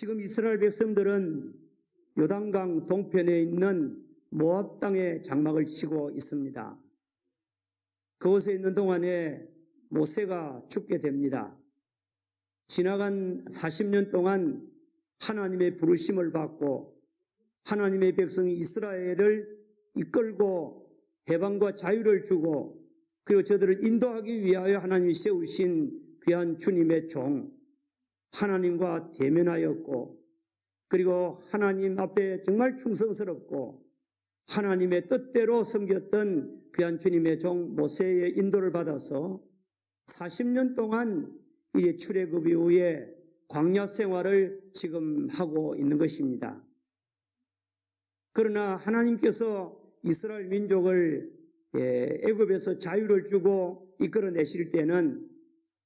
지금 이스라엘 백성들은 요단강 동편에 있는 모압 땅에 장막을 치고 있습니다. 그곳에 있는 동안에 모세가 죽게 됩니다. 지나간 40년 동안 하나님의 부르심을 받고 하나님의 백성 이스라엘을 이끌고 해방과 자유를 주고 그리고 저들을 인도하기 위하여 하나님이 세우신 귀한 주님의 종, 하나님과 대면하였고 그리고 하나님 앞에 정말 충성스럽고 하나님의 뜻대로 섬겼던 귀한 주님의 종 모세의 인도를 받아서 40년 동안 이제 출애굽 이후에 광야 생활을 지금 하고 있는 것입니다. 그러나 하나님께서 이스라엘 민족을 애굽에서 자유를 주고 이끌어내실 때는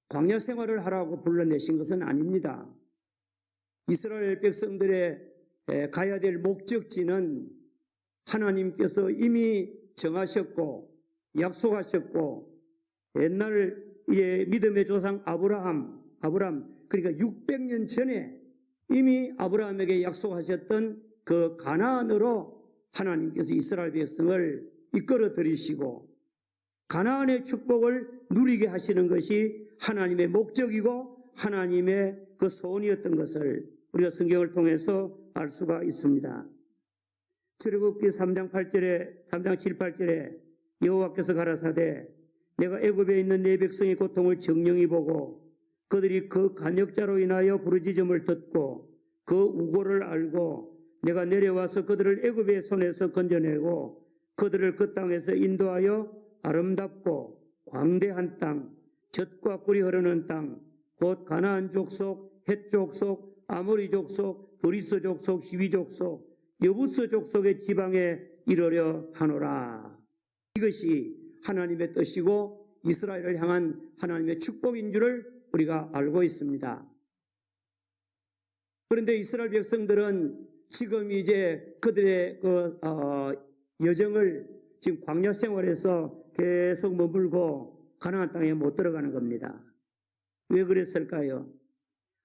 광야 생활을 하라고 불러내신 것은 아닙니다. 이스라엘 백성들의 가야 될 목적지는 하나님께서 이미 정하셨고 약속하셨고 옛날 믿음의 조상 아브라함 그러니까 600년 전에 이미 아브라함에게 약속하셨던 그 가나안으로 하나님께서 이스라엘 백성을 이끌어 들이시고 가나안의 축복을 누리게 하시는 것이 하나님의 목적이고 하나님의 그 소원이었던 것을 우리가 성경을 통해서 알 수가 있습니다. 출애굽기 3장 7, 8절에 여호와께서 가라사대 내가 애굽에 있는 내 백성의 고통을 정령히 보고 그들이 그 간역자로 인하여 부르짖음을 듣고 그 우고를 알고 내가 내려와서 그들을 애굽의 손에서 건져내고 그들을 그 땅에서 인도하여 아름답고 광대한 땅, 젖과 꿀이 흐르는 땅, 곧 가나안 족속, 헷 족속, 아모리 족속, 브리스 족속, 히위 족속, 여부스 족속의 지방에 이르려 하노라. 이것이 하나님의 뜻이고 이스라엘을 향한 하나님의 축복인 줄을 우리가 알고 있습니다. 그런데 이스라엘 백성들은 지금 이제 그들의 여정을 지금 광야 생활에서 계속 머물고 가나안 땅에 못 들어가는 겁니다. 왜 그랬을까요?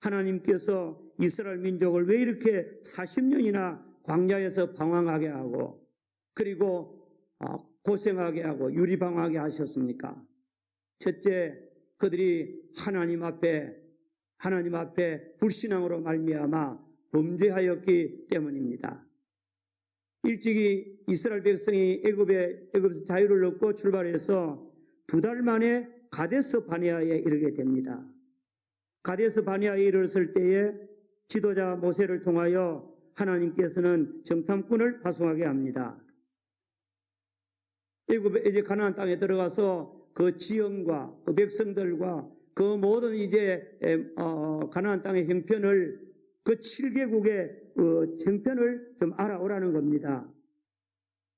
하나님께서 이스라엘 민족을 왜 이렇게 40년이나 광야에서 방황하게 하고 그리고 고생하게 하고 유리방황하게 하셨습니까? 첫째, 그들이 하나님 앞에 불신앙으로 말미암아 범죄하였기 때문입니다. 일찍이 이스라엘 백성이 애굽에서 자유를 얻고 출발해서 2달 만에 가데스 바네아에 이르게 됩니다. 가데스 바네아에 이르렀을 때에 지도자 모세를 통하여 하나님께서는 정탐꾼을 파송하게 합니다. 애굽에 이제 가나안 땅에 들어가서 그 지형과 그 백성들과 그 모든 이제 가나안 땅의 형편을 그 7개국의 정편을 좀 알아오라는 겁니다.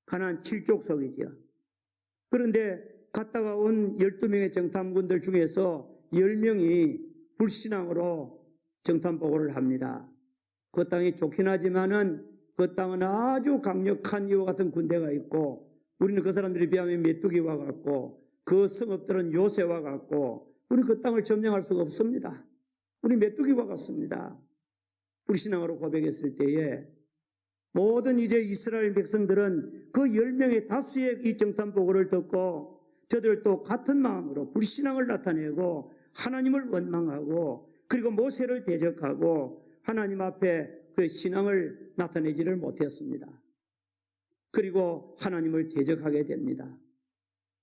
가나안 7족속이죠. 그런데 갔다가 온 12명의 정탐꾼들 중에서 10명이 불신앙으로 정탐보고를 합니다. 그 땅이 좋긴 하지만은 그 땅은 아주 강력한 이와 같은 군대가 있고 우리는 그 사람들에 비하면 메뚜기와 같고 그 성읍들은 요새와 같고 우리 그 땅을 점령할 수가 없습니다. 우리 메뚜기와 같습니다. 불신앙으로 고백했을 때에 모든 이제 이스라엘 백성들은 그 10명의 다수의 이 정탐보고를 듣고 저들도 같은 마음으로 불신앙을 나타내고 하나님을 원망하고 그리고 모세를 대적하고 하나님 앞에 그 신앙을 나타내지를 못했습니다. 그리고 하나님을 대적하게 됩니다.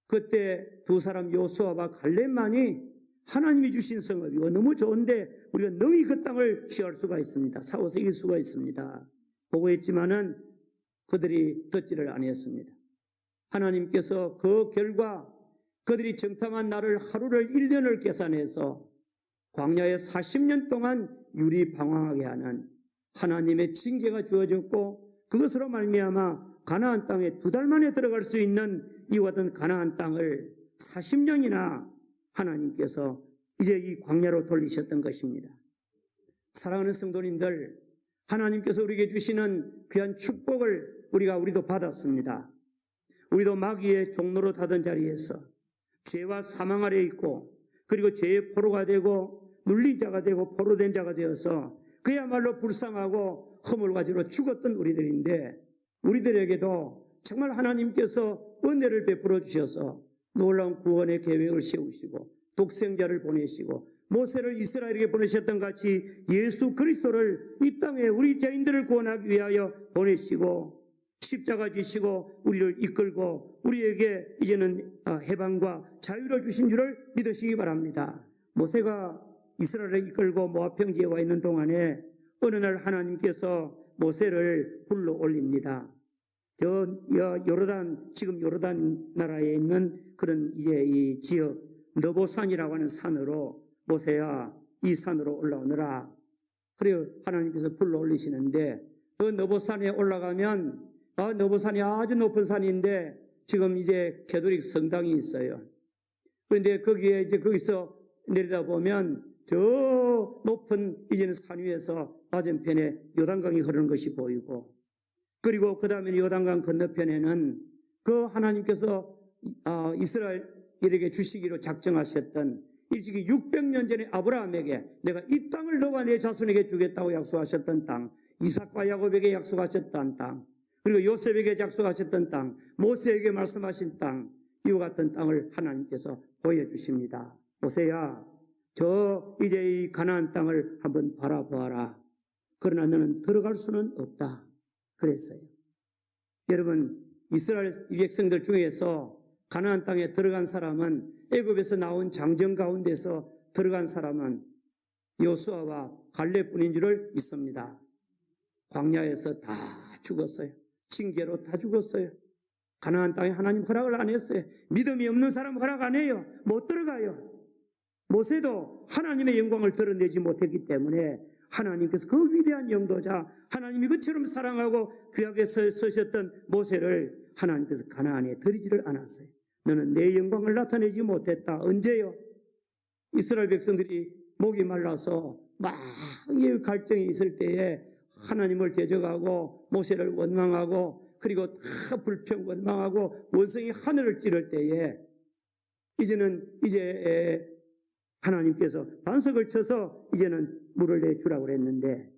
그때 두 사람 요수아와 갈렙만이 하나님이 주신 성읍이고 너무 좋은데 우리가 능히 그 땅을 취할 수가 있습니다. 싸워서 이길 수가 있습니다. 보고했지만은 그들이 듣지를 아니했습니다. 하나님께서 그 결과 그들이 정탐한 날을 하루를 1년을 계산해서 광야에 40년 동안 유리방황하게 하는 하나님의 징계가 주어졌고 그것으로 말미암아 가나안 땅에 2달 만에 들어갈 수 있는 이와 같은 가나안 땅을 40년이나 하나님께서 이제 이 광야로 돌리셨던 것입니다. 사랑하는 성도님들, 하나님께서 우리에게 주시는 귀한 축복을 우리도 받았습니다. 우리도 마귀의 종노릇 하던 자리에서 죄와 사망 아래 있고 그리고 죄의 포로가 되고 눌린 자가 되고 포로된 자가 되어서 그야말로 불쌍하고 허물가지로 죽었던 우리들인데 우리들에게도 정말 하나님께서 은혜를 베풀어 주셔서 놀라운 구원의 계획을 세우시고 독생자를 보내시고 모세를 이스라엘에게 보내셨던 같이 예수 그리스도를 이 땅에 우리 죄인들을 구원하기 위하여 보내시고 십자가 지시고 우리를 이끌고 우리에게 이제는 해방과 자유를 주신 줄을 믿으시기 바랍니다. 모세가 이스라엘을 이끌고 모압 평지에 와 있는 동안에 어느 날 하나님께서 모세를 불러 올립니다. 지금 요르단 나라에 있는 그런 이제 이 지역 느보산이라고 하는 산으로 모세야 이 산으로 올라오너라. 그래요. 하나님께서 불러 올리시는데 그 느보산에 올라가면 느보산이 아주 높은 산인데 지금 이제 가톨릭 성당이 있어요. 그런데 거기에 이제 거기서 내려다보면 저 높은 이제는 산 위에서 맞은편에 요단강이 흐르는 것이 보이고 그리고 그 다음에 요단강 건너편에는 그 하나님께서 이스라엘에게 주시기로 작정하셨던 일찍이 600년 전에 아브라함에게 내가 이 땅을 너와 내 자손에게 주겠다고 약속하셨던 땅, 이삭과 야곱에게 약속하셨던 땅, 그리고 요셉에게 약속하셨던 땅, 모세에게 말씀하신 땅, 이와 같은 땅을 하나님께서 보여주십니다. 모세야, 저 이제 이 가나안 땅을 한번 바라보아라. 그러나 너는 들어갈 수는 없다. 그랬어요. 여러분, 이스라엘 백성들 중에서 가나안 땅에 들어간 사람은 애굽에서 나온 장정 가운데서 들어간 사람은 여호수아와 갈렙뿐인 줄을 믿습니다. 광야에서 다 죽었어요. 징계로 다 죽었어요. 가나안 땅에 하나님 허락을 안 했어요. 믿음이 없는 사람 허락 안 해요. 못 들어가요. 모세도 하나님의 영광을 드러내지 못했기 때문에 하나님께서 그 위대한 영도자, 하나님이 그처럼 사랑하고 귀하게 서셨던 모세를 하나님께서 가나안에 들이지를 않았어요. 너는 내 영광을 나타내지 못했다. 언제요? 이스라엘 백성들이 목이 말라서 막 갈등이 있을 때에 하나님을 대적하고 모세를 원망하고 그리고 다 불평 원망하고 원성이 하늘을 찌를 때에 이제 하나님께서 반석을 쳐서 이제는 물을 내주라고 그랬는데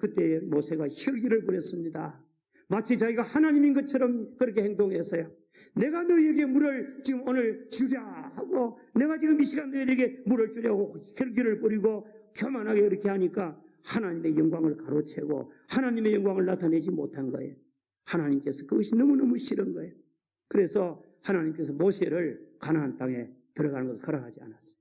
그때 모세가 혈기를 부렸습니다. 마치 자기가 하나님인 것처럼 그렇게 행동했어요. 내가 너희에게 물을 지금 오늘 주자 하고 내가 지금 이 시간 너희에게 물을 주려고 혈기를 부리고 교만하게 이렇게 하니까 하나님의 영광을 가로채고 하나님의 영광을 나타내지 못한 거예요. 하나님께서 그것이 너무너무 싫은 거예요. 그래서 하나님께서 모세를 가나안 땅에 들어가는 것을 허락하지 않았어요.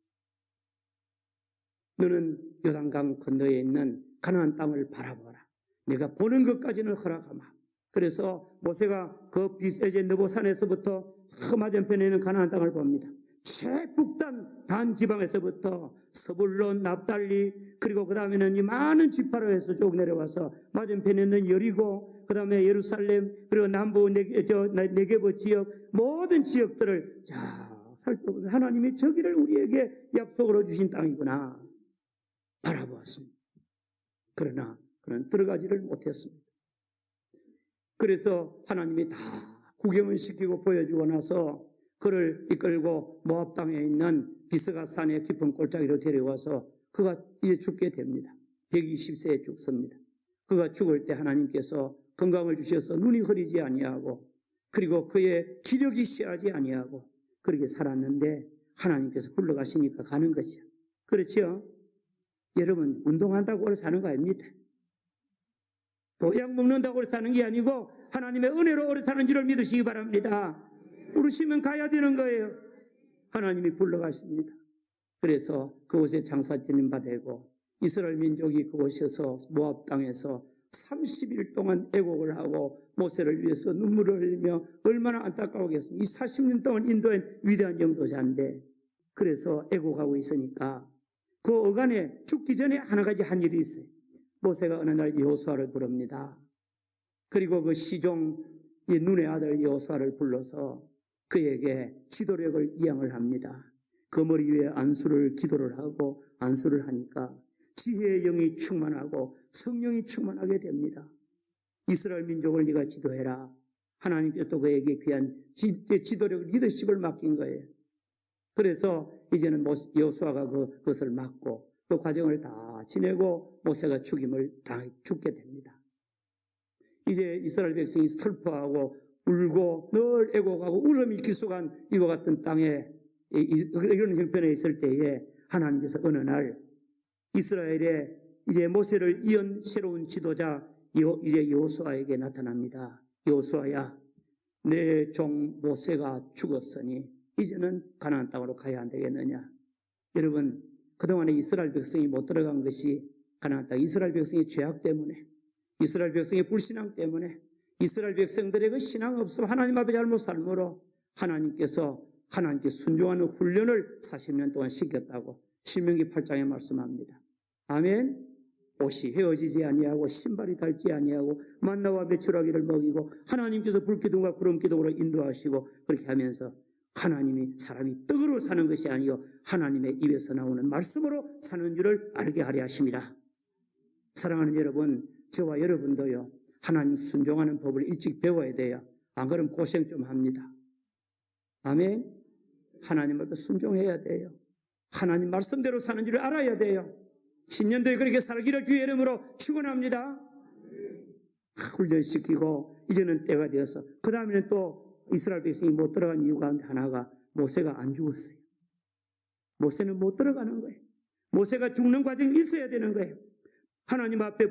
너는 요단강 건너에 있는 가나안 땅을 바라보라. 내가 보는 것까지는 허락하마. 그래서 모세가 그 이제 느보산에서부터 그 맞은편에 있는 가나안 땅을 봅니다. 최북단 단 지방에서부터 서불론, 납달리, 그리고 그 다음에는 이 많은 지파로에서 쭉 내려와서 맞은편에 있는 여리고, 그 다음에 예루살렘, 그리고 남부 네게브 지역, 모든 지역들을 살펴보면 하나님이 저기를 우리에게 약속으로 주신 땅이구나 바라보았습니다. 그러나 그는 들어가지를 못했습니다. 그래서 하나님이 다 구경을 시키고 보여주고 나서 그를 이끌고 모압 땅에 있는 비스가 산의 깊은 골짜기로 데려와서 그가 이제 죽게 됩니다. 120세에 죽습니다. 그가 죽을 때 하나님께서 건강을 주셔서 눈이 흐리지 아니하고 그리고 그의 기력이 쇠하지 아니하고 그렇게 살았는데 하나님께서 불러가시니까 가는 거죠. 그렇죠? 여러분, 운동한다고 오래 사는 거 아닙니다. 보약 먹는다고 오래 사는 게 아니고 하나님의 은혜로 오래 사는 줄을 믿으시기 바랍니다. 부르시면 가야 되는 거예요. 하나님이 불러가십니다. 그래서 그곳에 장사 지는 바 되고 이스라엘 민족이 그곳에서 모압 땅에서 30일 동안 애곡을 하고 모세를 위해서 눈물을 흘리며 얼마나 안타까우겠습니까? 이 40년 동안 인도한 위대한 영도자인데 그래서 애곡하고 있으니까 그 어간에 죽기 전에 하나 가지 한 일이 있어요. 모세가 어느 날 여호수아를 부릅니다. 그리고 그 시종의 눈의 아들 여호수아를 불러서 그에게 지도력을 이양을 합니다. 그 머리 위에 안수를 기도를 하고 안수를 하니까 지혜의 영이 충만하고 성령이 충만하게 됩니다. 이스라엘 민족을 네가 지도해라. 하나님께서 또 그에게 귀한 지도력, 리더십을 맡긴 거예요. 그래서 이제는 여호수아가 그것을 맡고 그 과정을 다 지내고 모세가 죽게 됩니다. 이제 이스라엘 백성이 슬퍼하고 울고 늘 애곡하고 울음이 기숙한 이와 같은 땅에 이런 형편에 있을 때에 하나님께서 어느 날 이스라엘의 이제 모세를 이은 새로운 지도자 이제 여호수아에게 나타납니다. 여호수아야, 내 종 모세가 죽었으니 이제는 가나안 땅으로 가야 안 되겠느냐. 여러분, 그동안에 이스라엘 백성이 못 들어간 것이 가나안 땅, 이스라엘 백성의 죄악 때문에, 이스라엘 백성의 불신앙 때문에, 이스라엘 백성들의 그 신앙 없음, 하나님 앞에 잘못 삶으로 하나님께 순종하는 훈련을 40년 동안 시켰다고 신명기 8장에 말씀합니다. 아멘. 옷이 헤어지지 아니하고 신발이 닳지 아니하고 만나와 메추라기를 먹이고 하나님께서 불기둥과 구름기둥으로 인도하시고 그렇게 하면서 하나님이 사람이 떡으로 사는 것이 아니요 하나님의 입에서 나오는 말씀으로 사는 줄을 알게 하려 하십니다. 사랑하는 여러분, 저와 여러분도요, 하나님 순종하는 법을 일찍 배워야 돼요. 안 그러면 고생 좀 합니다. 아멘. 하나님 앞에 순종해야 돼요. 하나님 말씀대로 사는 줄을 알아야 돼요. 신년도에 그렇게 살기를 주의 이름으로 축원합니다. 훈련시키고 이제는 때가 되어서 그 다음에는 또 이스라엘 백성이 못 들어간 이유가 하나가 모세가 안 죽었어요. 모세는 못 들어가는 거예요. 모세가 죽는 과정이 있어야 되는 거예요. 하나님 앞에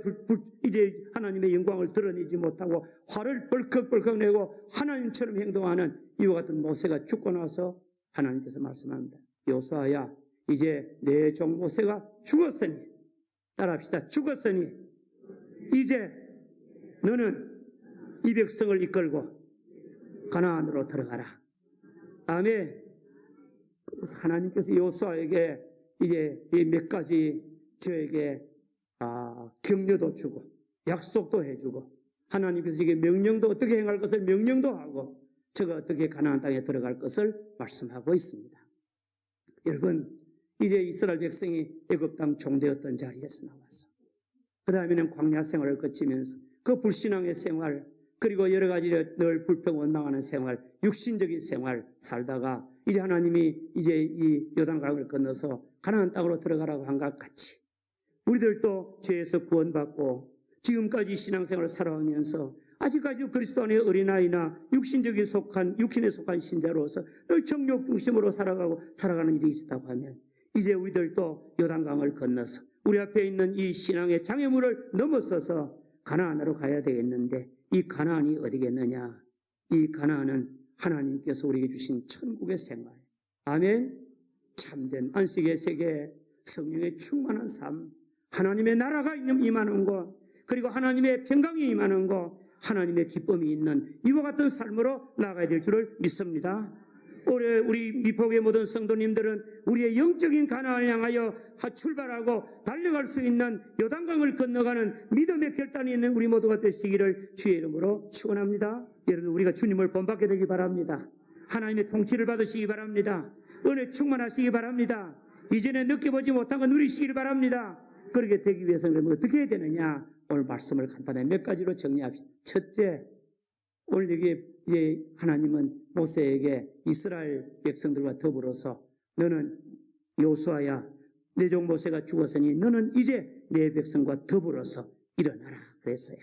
이제 하나님의 영광을 드러내지 못하고 화를 벌컥벌컥 내고 하나님처럼 행동하는 이와 같은 모세가 죽고 나서 하나님께서 말씀합니다. 여호수아야, 이제 내 종 모세가 죽었으니, 따라합시다. 죽었으니 이제 너는 이 백성을 이끌고 가나안으로 들어가라. 아멘. 그래서 하나님께서 여호수아에게 이제 몇 가지 저에게 격려도 주고 약속도 해주고 하나님께서 이게 명령도 어떻게 행할 것을 명령도 하고 저가 어떻게 가나안 땅에 들어갈 것을 말씀하고 있습니다. 여러분, 이제 이스라엘 백성이 애굽 땅 종되었던 자리에서 나와서 그 다음에는 광야 생활을 거치면서 그 불신앙의 생활, 그리고 여러 가지 늘 불평원망하는 생활, 육신적인 생활 살다가 이제 하나님이 이제 이 요단강을 건너서 가나안 땅으로 들어가라고 한 것 같이 우리들도 죄에서 구원받고 지금까지 신앙생활을 살아오면서 아직까지도 그리스도 안의 어린아이나 육신에 속한 신자로서 늘 정욕 중심으로 살아가는 일이 있다고 하면 이제 우리들도 요단강을 건너서 우리 앞에 있는 이 신앙의 장애물을 넘어서서 가나안으로 가야 되겠는데 이 가나안이 어디겠느냐? 이 가나안은 하나님께서 우리에게 주신 천국의 생활. 아멘. 참된 안식의 세계, 성령의 충만한 삶, 하나님의 나라가 임하는 것, 그리고 하나님의 평강이 임하는 것, 하나님의 기쁨이 있는 이와 같은 삶으로 나아가야 될 줄을 믿습니다. 올해 우리 미포의 모든 성도님들은 우리의 영적인 가나안을 향하여 출발하고 달려갈 수 있는 요단강을 건너가는 믿음의 결단이 있는 우리 모두가 되시기를 주의 이름으로 축원합니다. 여러분, 우리가 주님을 본받게 되기 바랍니다. 하나님의 통치를 받으시기 바랍니다. 은혜 충만하시기 바랍니다. 이전에 느껴보지 못한 거 누리시길 바랍니다. 그렇게 되기 위해서는 어떻게 해야 되느냐? 오늘 말씀을 간단히 몇 가지로 정리합시다. 첫째, 오늘 여기 이제 하나님은 모세에게 이스라엘 백성들과 더불어서 너는 여호수아야, 내 종 모세가 죽었으니 너는 이제 내 백성과 더불어서 일어나라 그랬어요.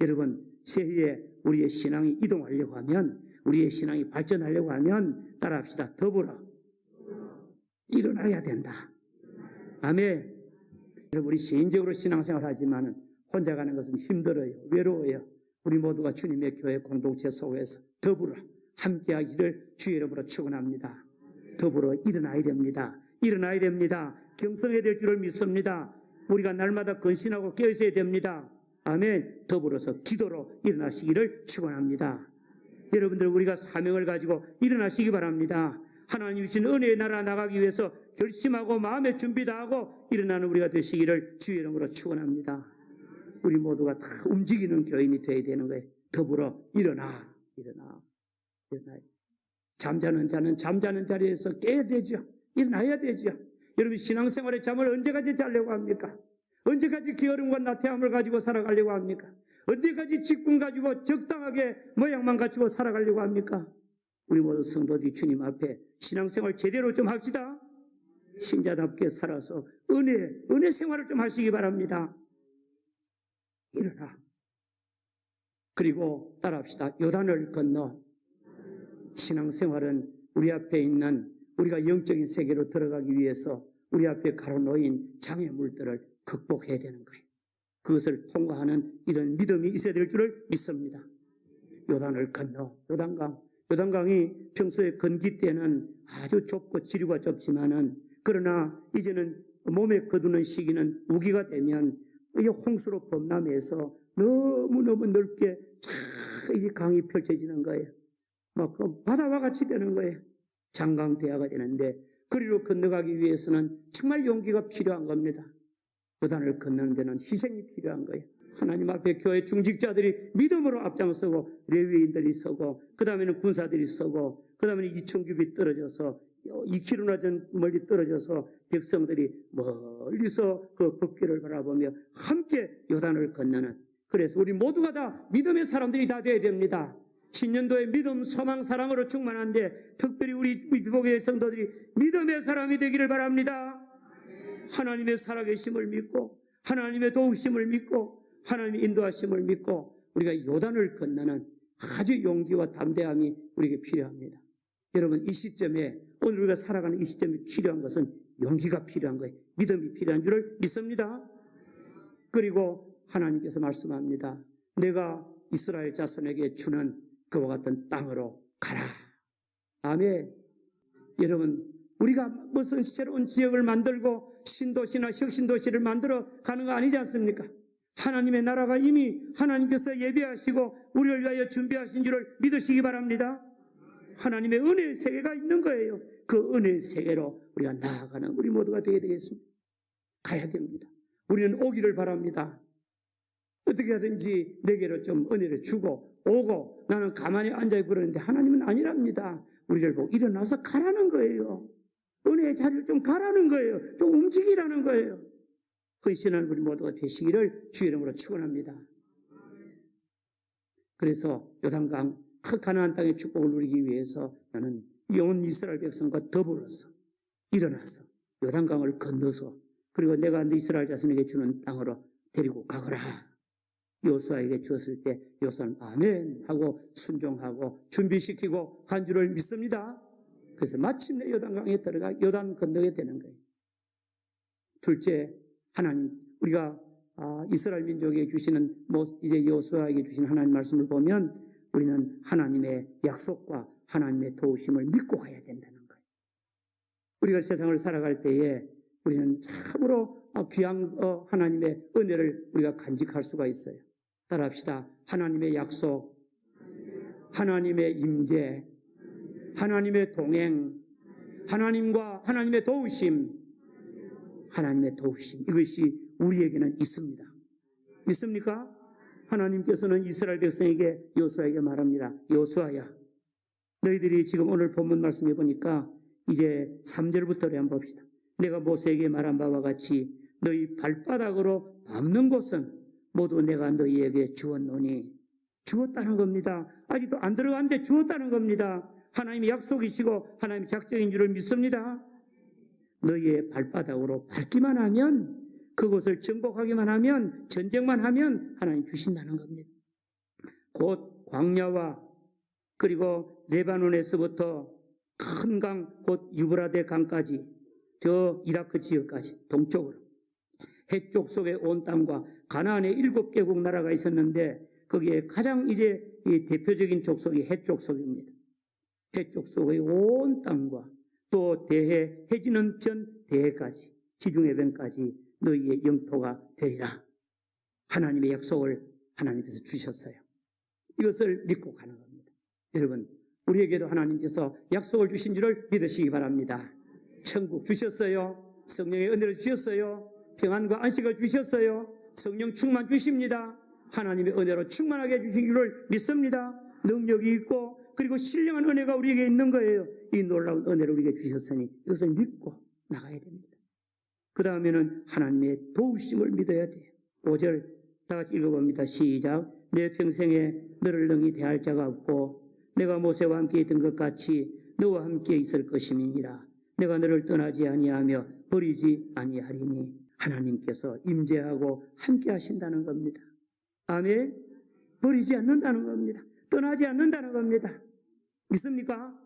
여러분, 새해에 우리의 신앙이 이동하려고 하면, 우리의 신앙이 발전하려고 하면 따라합시다. 더불어 일어나야 된다. 아멘. 여러분, 우리 개인적으로 신앙생활 하지만 혼자 가는 것은 힘들어요. 외로워요. 우리 모두가 주님의 교회 공동체 속에서 더불어 함께하기를 주의 이름으로 축원합니다. 더불어 일어나야 됩니다. 일어나야 됩니다. 경성해야 될 줄을 믿습니다. 우리가 날마다 건신하고 깨어있어야 됩니다. 아멘. 더불어서 기도로 일어나시기를 축원합니다. 여러분들, 우리가 사명을 가지고 일어나시기 바랍니다. 하나님 주신 은혜의 나라 나가기 위해서 결심하고 마음의 준비 다 하고 일어나는 우리가 되시기를 주의 이름으로 축원합니다. 우리 모두가 다 움직이는 교인이 되어야 되는 거예요. 더불어 일어나. 잠자는 자는 잠자는 자리에서 깨야 되죠. 일어나야 되죠. 여러분, 신앙생활의 잠을 언제까지 자려고 합니까? 언제까지 게으름과 나태함을 가지고 살아가려고 합니까? 언제까지 직분 가지고 적당하게 모양만 갖추고 살아가려고 합니까? 우리 모든 성도들이 주님 앞에 신앙생활 제대로 좀 합시다. 신자답게 살아서 은혜 생활을 좀 하시기 바랍니다. 일어나. 그리고 따라합시다. 요단을 건너. 신앙생활은 우리 앞에 있는 우리가 영적인 세계로 들어가기 위해서 우리 앞에 가로놓인 장애물들을 극복해야 되는 거예요. 그것을 통과하는 이런 믿음이 있어야 될 줄을 믿습니다. 요단을 건너. 요단강이 평소에 건기 때는 아주 좁고 지류가 좁지만은, 그러나 이제는 몸에 거두는 시기는 우기가 되면 이 홍수로 범람해서 너무너무 넓게 쫙 이 강이 펼쳐지는 거예요. 막 바다와 같이 되는 거예요. 장강대하가 되는데, 그리로 건너가기 위해서는 정말 용기가 필요한 겁니다. 요단을 건너는 데는 희생이 필요한 거예요. 하나님 앞에 교회 중직자들이 믿음으로 앞장서고, 레위인들이 서고, 그 다음에는 군사들이 서고, 그 다음에는 이천규비 떨어져서 2km나 멀리 떨어져서 백성들이 멀리서 그 법궤를 바라보며 함께 요단을 건너는, 그래서 우리 모두가 다 믿음의 사람들이 다 되어야 됩니다. 신년도에 믿음, 소망, 사랑으로 충만한데, 특별히 우리 비복의 성도들이 믿음의 사람이 되기를 바랍니다. 하나님의 살아계심을 믿고, 하나님의 도우심을 믿고, 하나님의 인도하심을 믿고, 우리가 요단을 건너는 아주 용기와 담대함이 우리에게 필요합니다. 여러분, 이 시점에, 오늘 우리가 살아가는 이 시점에 필요한 것은 용기가 필요한 거예요. 믿음이 필요한 줄을 믿습니다. 그리고 하나님께서 말씀합니다. 내가 이스라엘 자손에게 주는 그와 같은 땅으로 가라. 아멘. 여러분, 우리가 무슨 새로운 지역을 만들고 신도시나 혁신도시를 만들어 가는 거 아니지 않습니까? 하나님의 나라가 이미 하나님께서 예비하시고 우리를 위하여 준비하신 줄을 믿으시기 바랍니다. 하나님의 은혜의 세계가 있는 거예요. 그 은혜의 세계로 우리가 나아가는 우리 모두가 되어야 되겠습니다. 가야 됩니다. 우리는 오기를 바랍니다. 어떻게 하든지 내게로 좀 은혜를 주고 오고, 나는 가만히 앉아있고 그러는데 하나님은 아니랍니다. 우리를 보고 일어나서 가라는 거예요. 은혜의 자리를 좀 가라는 거예요. 좀 움직이라는 거예요. 헌신하는 우리 모두가 되시기를 주의 이름으로 축원합니다. 그래서 요단강 가나안 땅의 축복을 누리기 위해서 나는 온 이스라엘 백성과 더불어서 일어나서 요단강을 건너서, 그리고 내가 이스라엘 자손에게 주는 땅으로 데리고 가거라. 요수아에게 주었을 때 요수아는 아멘 하고 순종하고 준비시키고 간 줄을 믿습니다. 그래서 마침내 요단강에 들어가 요단 건너게 되는 거예요. 둘째, 하나님, 우리가 이스라엘 민족에게 주시는 이제 요수아에게 주신 하나님 말씀을 보면 우리는 하나님의 약속과 하나님의 도우심을 믿고 가야 된다는 거예요. 우리가 세상을 살아갈 때에 우리는 참으로 귀한 하나님의 은혜를 우리가 간직할 수가 있어요. 따라합시다. 하나님의 약속, 하나님의 임재, 하나님의 동행, 하나님과 하나님의 도우심, 하나님의 도우심, 이것이 우리에게는 있습니다. 믿습니까? 하나님께서는 이스라엘 백성에게 요수아에게 말합니다. 요수아야, 너희들이 지금 오늘 본문 말씀해 보니까 이제 3절부터 한번 봅시다. 내가 모세에게 말한 바와 같이 너희 발바닥으로 밟는 곳은 모두 내가 너희에게 주었노니, 주었다는 겁니다. 아직도 안 들어갔는데 주었다는 겁니다. 하나님의 약속이시고 하나님의 작정인 줄을 믿습니다. 너희의 발바닥으로 밟기만 하면, 그곳을 정복하기만 하면, 전쟁만 하면 하나님 주신다는 겁니다. 곧 광야와 그리고 레바논에서부터 큰 강, 곧 유브라데 강까지, 저 이라크 지역까지 동쪽으로 해쪽 속에 온 땅과 가나안의 7개국 나라가 있었는데, 거기에 가장 이제 대표적인 족속이 해족속입니다. 해족 속의 온 땅과 또 대해, 해지는 편 대해까지, 지중해변까지 너희의 영토가 되리라. 하나님의 약속을 하나님께서 주셨어요. 이것을 믿고 가는 겁니다. 여러분, 우리에게도 하나님께서 약속을 주신 줄을 믿으시기 바랍니다. 천국 주셨어요. 성령의 은혜를 주셨어요. 평안과 안식을 주셨어요. 성령 충만 주십니다. 하나님의 은혜로 충만하게 해주시기를 믿습니다. 능력이 있고 그리고 신령한 은혜가 우리에게 있는 거예요. 이 놀라운 은혜를 우리에게 주셨으니 이것을 믿고 나가야 됩니다. 그 다음에는 하나님의 도우심을 믿어야 돼요. 5절 다 같이 읽어봅니다. 시작. 내 평생에 너를 능히 대할 자가 없고 내가 모세와 함께 있던 것 같이 너와 함께 있을 것임이니라. 내가 너를 떠나지 아니하며 버리지 아니하리니 하나님께서 임재하고 함께 하신다는 겁니다. 아멘. 버리지 않는다는 겁니다. 떠나지 않는다는 겁니다. 믿습니까?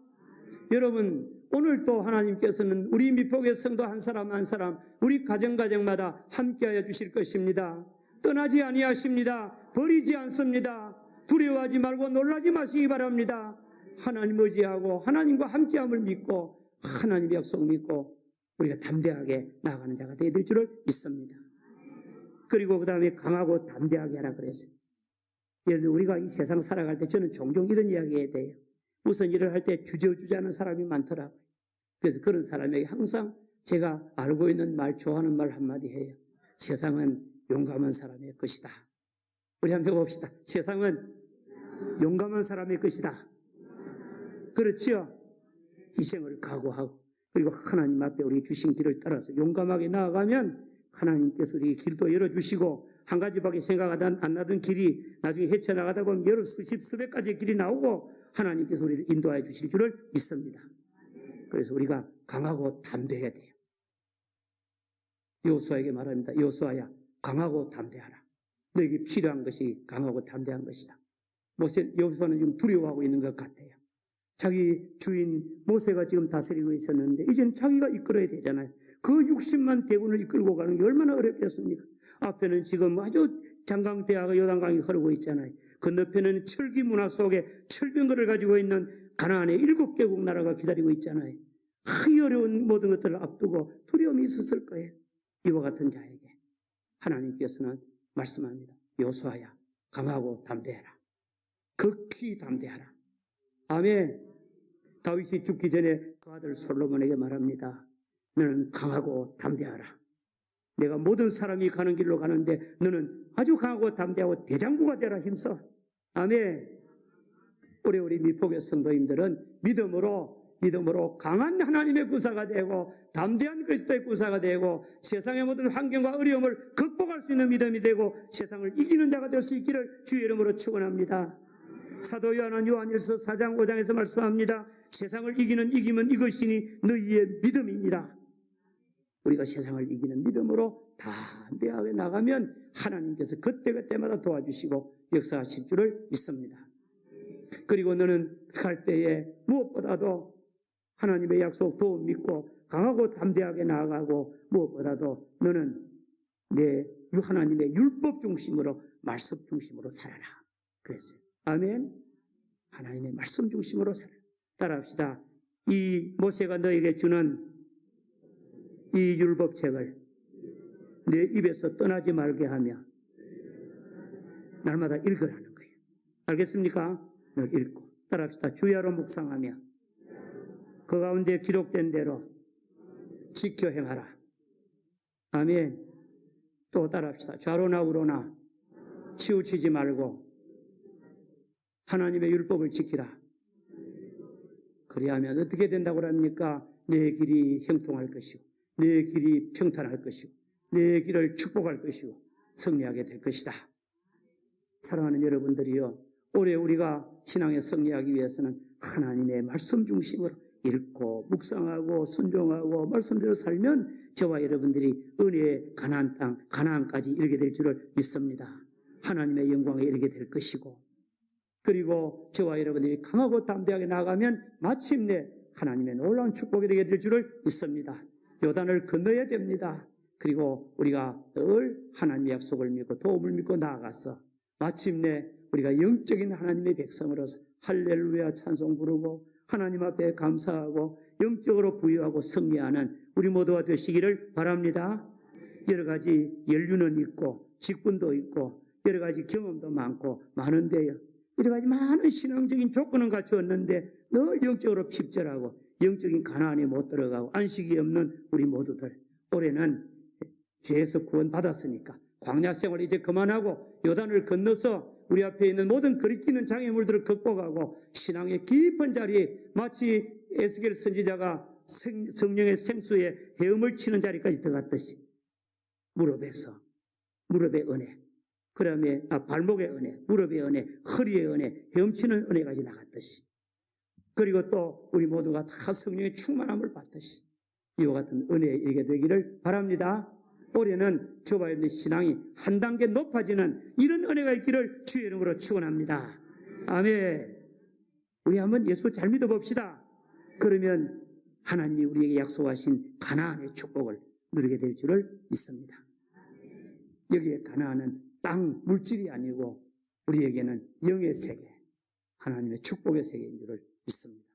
여러분, 오늘도 하나님께서는 우리 미폭의 성도 한 사람 한 사람, 우리 가정마다 함께하여 주실 것입니다. 떠나지 아니하십니다. 버리지 않습니다. 두려워하지 말고 놀라지 마시기 바랍니다. 하나님 의지하고 하나님과 함께함을 믿고 하나님의 약속을 믿고 우리가 담대하게 나아가는 자가 되어야 될 줄을 믿습니다. 그리고 그 다음에 강하고 담대하게 하라 그랬어요. 예를 우리가 이 세상 살아갈 때 저는 종종 이런 이야기 해야 돼요. 무슨 일을 할 때 주저주저하는 사람이 많더라고요. 그래서 그런 사람에게 항상 제가 알고 있는 말, 좋아하는 말 한마디 해요. 세상은 용감한 사람의 것이다. 우리 한번 해봅시다. 세상은 용감한 사람의 것이다. 그렇지요? 희생을 각오하고 그리고 하나님 앞에 우리 주신 길을 따라서 용감하게 나아가면 하나님께서 우리 길도 열어주시고 한 가지밖에 생각 안 나던 길이 나중에 헤쳐나가다 보면 여러 수백 가지의 길이 나오고 하나님께서 우리를 인도하여 주실 줄을 믿습니다. 그래서 우리가 강하고 담대해야 돼요. 여호수아에게 말합니다. 여호수아야, 강하고 담대하라. 너에게 필요한 것이 강하고 담대한 것이다. 여호수아는 지금 두려워하고 있는 것 같아요. 자기 주인 모세가 지금 다스리고 있었는데 이제는 자기가 이끌어야 되잖아요. 그 60만 대군을 이끌고 가는 게 얼마나 어렵겠습니까? 앞에는 지금 아주 장강대하가 요단강이 흐르고 있잖아요. 건너편에는 철기 문화 속에 철병거를 가지고 있는 가나안의 7개국 나라가 기다리고 있잖아요. 이 어려운 모든 것들을 앞두고 두려움이 있었을 거예요. 이와 같은 자에게 하나님께서는 말씀합니다. 여호수아야, 강하고 담대하라. 극히 담대하라. 아멘. 다윗이 죽기 전에 그 아들 솔로몬에게 말합니다. 너는 강하고 담대하라. 내가 모든 사람이 가는 길로 가는데 너는 아주 강하고 담대하고 대장부가 되라 힘써. 아멘. 우리 미폭의 성도님들은 믿음으로 강한 하나님의 구사가 되고 담대한 그리스도의 구사가 되고 세상의 모든 환경과 어려움을 극복할 수 있는 믿음이 되고 세상을 이기는 자가 될 수 있기를 주의 이름으로 축원합니다. 사도 요한은 요한일서 4장 5장에서 말씀합니다. 세상을 이기면 이것이니 너희의 믿음이니라. 우리가 세상을 이기는 믿음으로 담대하게 나가면 하나님께서 그때마다 도와주시고 역사하실 줄을 믿습니다. 그리고 너는 갈 때에 무엇보다도 하나님의 약속 도움 믿고 강하고 담대하게 나아가고 무엇보다도 너는 내 하나님의 율법 중심으로 말씀 중심으로 살아라. 그랬어요. 아멘. 하나님의 말씀 중심으로 살아. 따라합시다. 이 모세가 너에게 주는 이 율법책을 내 입에서 떠나지 말게 하며 날마다 읽으라는 거예요. 알겠습니까? 늘 읽고. 따라합시다. 주야로 묵상하며 그 가운데 기록된 대로 지켜 행하라. 아멘. 또 따라합시다. 좌로나 우로나 치우치지 말고 하나님의 율법을 지키라. 그리하면 어떻게 된다고 합니까? 내 길이 형통할 것이고 내 길이 평탄할 것이고 내 길을 축복할 것이고 승리하게 될 것이다. 사랑하는 여러분들이요, 올해 우리가 신앙에 승리하기 위해서는 하나님의 말씀 중심으로 읽고 묵상하고 순종하고 말씀대로 살면 저와 여러분들이 은혜의 가나안 땅, 가나안까지 이르게 될 줄을 믿습니다. 하나님의 영광에 이르게 될 것이고 그리고 저와 여러분들이 강하고 담대하게 나아가면 마침내 하나님의 놀라운 축복이 되게 될 줄을 믿습니다. 요단을 건너야 됩니다. 그리고 우리가 늘 하나님의 약속을 믿고 도움을 믿고 나아가서 마침내 우리가 영적인 하나님의 백성으로서 할렐루야 찬송 부르고 하나님 앞에 감사하고 영적으로 부유하고 승리하는 우리 모두가 되시기를 바랍니다. 여러 가지 연륜은 있고 직분도 있고 여러 가지 경험도 많고 많은데요, 여러 가지 많은 신앙적인 조건은 갖추었는데 늘 영적으로 핍절하고 영적인 가난에 못 들어가고 안식이 없는 우리 모두들, 올해는 죄에서 구원받았으니까 광야 생활을 이제 그만하고 요단을 건너서 우리 앞에 있는 모든 거리끼는 장애물들을 극복하고 신앙의 깊은 자리에 마치 에스겔 선지자가 성령의 생수에 헤엄을 치는 자리까지 들어갔듯이 무릎의 은혜, 그 다음에 발목의 은혜, 무릎의 은혜, 허리의 은혜, 헤엄치는 은혜까지 나갔듯이, 그리고 또 우리 모두가 다 성령의 충만함을 받듯이 이와 같은 은혜에 이르게 되기를 바랍니다. 올해는 저와 여러분의 신앙이 한 단계 높아지는 이런 은혜가 있기를 주의 이름으로 축원합니다. 아멘. 우리 한번 예수 잘 믿어봅시다. 그러면 하나님이 우리에게 약속하신 가나안의 축복을 누리게 될 줄을 믿습니다. 여기에 가나안은 땅, 물질이 아니고 우리에게는 영의 세계, 하나님의 축복의 세계인 줄을 믿습니다.